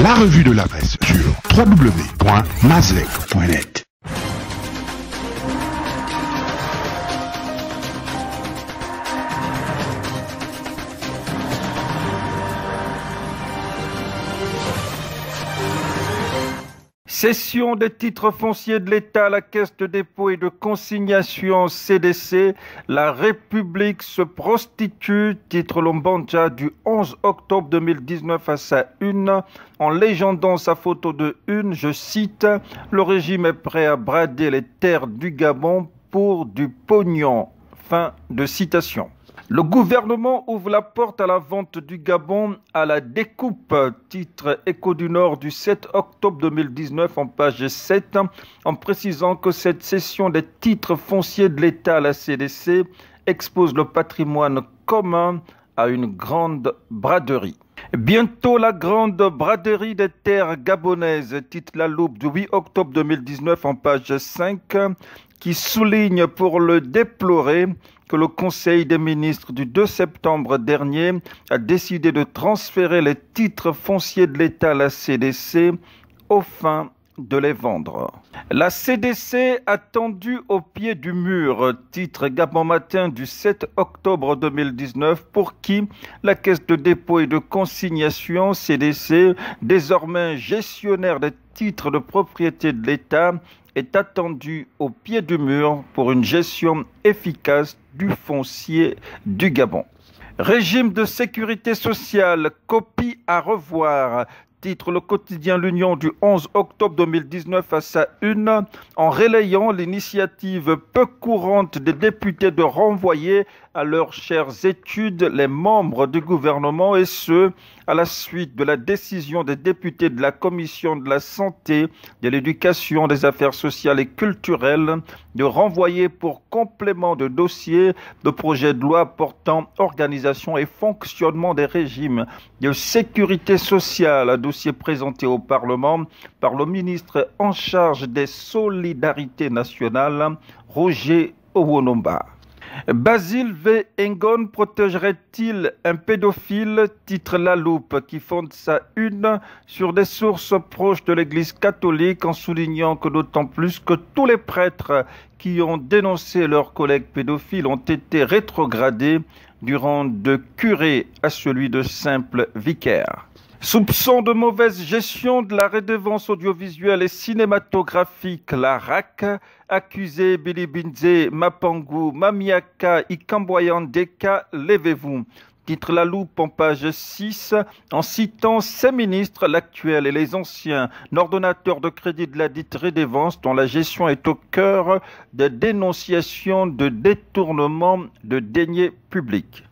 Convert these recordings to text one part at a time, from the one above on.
La revue de la presse sur www.mazlec.net. Cession des titres fonciers de l'État à la Caisse de dépôt et de consignation CDC, la République se prostitue, titre Lombanja du 11 octobre 2019 à sa une, en légendant sa photo de une, je cite, « Le régime est prêt à brader les terres du Gabon pour du pognon ». Fin de citation. Le gouvernement ouvre la porte à la vente du Gabon à la découpe, titre Écho du Nord du 7 octobre 2019 en page 7, en précisant que cette cession des titres fonciers de l'État à la CDC expose le patrimoine commun à une grande braderie. Bientôt la grande braderie des terres gabonaises, titre La Loupe du 8 octobre 2019 en page 5, qui souligne pour le déplorer que le Conseil des ministres du 2 septembre dernier a décidé de transférer les titres fonciers de l'État à la CDC aux fins de les vendre. La CDC a tendu au pied du mur, titre Gabon Matin du 7 octobre 2019, pour qui la Caisse de dépôt et de consignation CDC, désormais gestionnaire des titres de propriété de l'État, est attendue au pied du mur pour une gestion efficace du foncier du Gabon. Régime de sécurité sociale, copie à revoir. Titre le quotidien L'Union du 11 octobre 2019 à sa une, en relayant l'initiative peu courante des députés de renvoyer à leurs chères études les membres du gouvernement, et ce, à la suite de la décision des députés de la Commission de la Santé, de l'Éducation, des Affaires sociales et culturelles de renvoyer pour complément de dossier de projet de loi portant organisation et fonctionnement des régimes de sécurité sociale, un dossier présenté au Parlement par le ministre en charge des solidarités nationales, Roger Owonomba. Basile V. Engon protégerait-il un pédophile, titre La Loupe, qui fonde sa une sur des sources proches de l'Église catholique, en soulignant que d'autant plus que tous les prêtres qui ont dénoncé leurs collègues pédophiles ont été rétrogradés du rang de curé à celui de simple vicaire. Soupçon de mauvaise gestion de la redevance audiovisuelle et cinématographique, la RAC, accusé Bilibinze, Mapangu, Mamiaka, Ikamboyandeka, levez-vous. Titre La Loupe en page 6, en citant ces ministres, l'actuel et les anciens, l'ordonnateur de crédit de la dite redevance, dont la gestion est au cœur des dénonciations de détournement de deniers publics.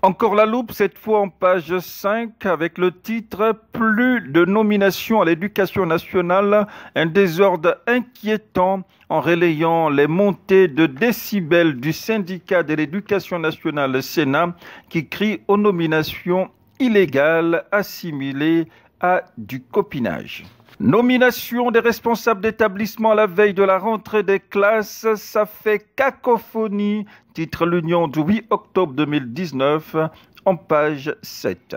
Encore La Loupe, cette fois en page 5, avec le titre « Plus de nominations à l'éducation nationale, un désordre inquiétant » en relayant les montées de décibels du syndicat de l'éducation nationale Sénat qui crie aux nominations illégales assimilées à du copinage. Nomination des responsables d'établissement à la veille de la rentrée des classes, ça fait cacophonie, titre L'Union du 8 octobre 2019, en page 7.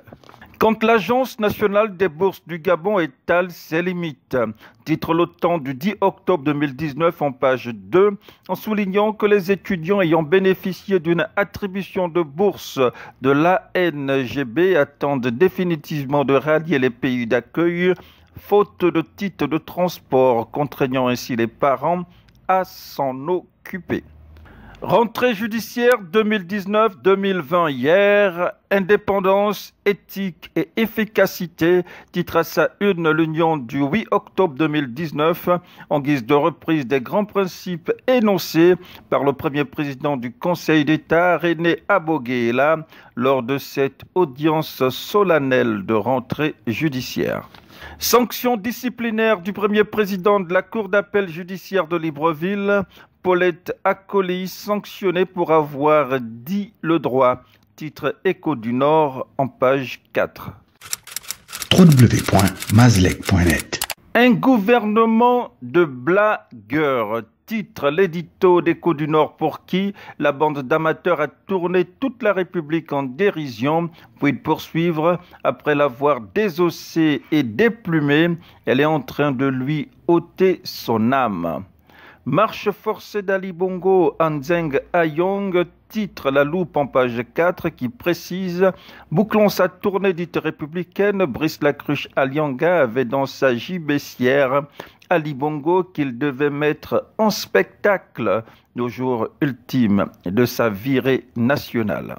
Quand l'Agence nationale des bourses du Gabon étale ses limites, titre Le Temps du 10 octobre 2019 en page 2, en soulignant que les étudiants ayant bénéficié d'une attribution de bourse de l'ANGB attendent définitivement de rallier les pays d'accueil, faute de titres de transport, contraignant ainsi les parents à s'en occuper. Rentrée judiciaire 2019-2020 hier, indépendance, éthique et efficacité, titre à sa une L'Union du 8 octobre 2019, en guise de reprise des grands principes énoncés par le premier président du Conseil d'État, René Aboguéla, lors de cette audience solennelle de rentrée judiciaire. Sanction disciplinaire du premier président de la Cour d'appel judiciaire de Libreville, Paulette Acoli, sanctionnée pour avoir dit le droit. Titre Écho du Nord en page 4. www.mazlec.net. Un gouvernement de blagueurs. titre l'édito d'Écho du Nord pour qui la bande d'amateurs a tourné toute la République en dérision, puis de poursuivre après l'avoir désossé et déplumé, elle est en train de lui ôter son âme. Marche forcée d'Ali Bongo Nzeng Ayong, titre La Loupe en page 4 qui précise « Bouclons sa tournée dite républicaine, Brice Lacruche Alianga avait dans sa gibecière Ali Bongo qu'il devait mettre en spectacle au jour ultime de sa virée nationale. »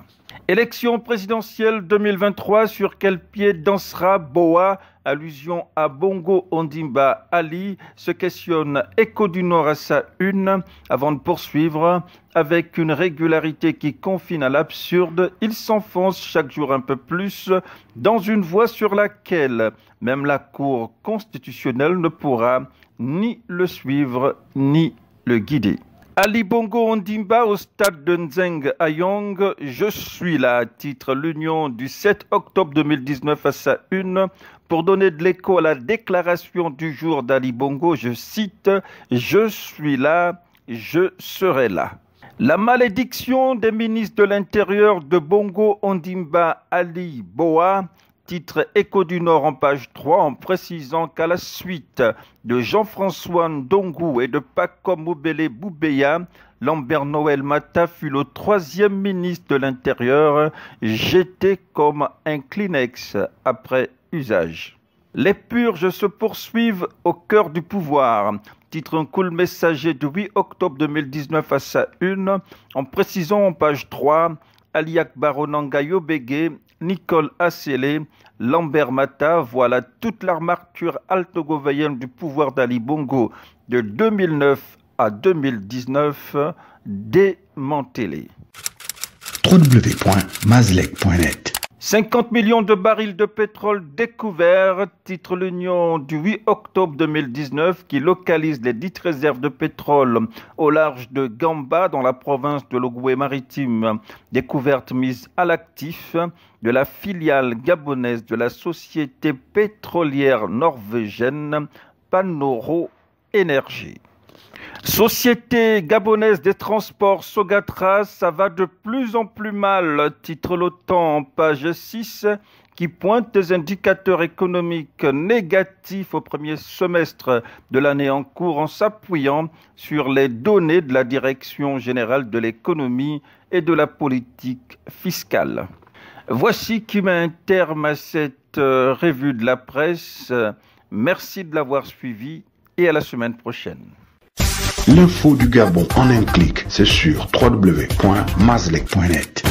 Élection présidentielle 2023, sur quel pied dansera Boa? Allusion à Bongo Ondimba Ali, se questionne Écho du Nord à sa une, avant de poursuivre. Avec une régularité qui confine à l'absurde, il s'enfonce chaque jour un peu plus dans une voie sur laquelle même la Cour constitutionnelle ne pourra ni le suivre ni le guider. Ali Bongo Ondimba au stade de Nzeng Ayong, je suis là, titre l'Union du 7 octobre 2019 à sa une, pour donner de l'écho à la déclaration du jour d'Ali Bongo, je cite « Je suis là, je serai là ». La malédiction des ministres de l'Intérieur de Bongo Ondimba Ali Boa, titre Écho du Nord en page 3, en précisant qu'à la suite de Jean-François Ndongo et de Paco Mobele Boubeya, Lambert Noël Mata fut le troisième ministre de l'Intérieur, jeté comme un Kleenex après usage. Les purges se poursuivent au cœur du pouvoir. Titre un cool messager du 8 octobre 2019 à sa une, en précisant en page 3, Ali Akbar Onangayo Bégué, Nicole Assélé, Lambert Mata, voilà toute l'armature altogovaïenne du pouvoir d'Ali Bongo de 2009 à 2019 démantelée. www.mazlek.net 50 millions de barils de pétrole découverts, titre l'Union du 8 octobre 2019 qui localise les dites réserves de pétrole au large de Gamba dans la province de l'Ogooué-Maritime. Découverte mise à l'actif de la filiale gabonaise de la société pétrolière norvégienne Panoro Énergie. Société gabonaise des transports Sogatras, ça va de plus en plus mal, titre l'OTAN en page 6, qui pointe des indicateurs économiques négatifs au premier semestre de l'année en cours en s'appuyant sur les données de la Direction générale de l'économie et de la politique fiscale. Voici qui met un terme à cette revue de la presse. Merci de l'avoir suivi et à la semaine prochaine. L'info du Gabon en un clic, c'est sur www.mazlek.net.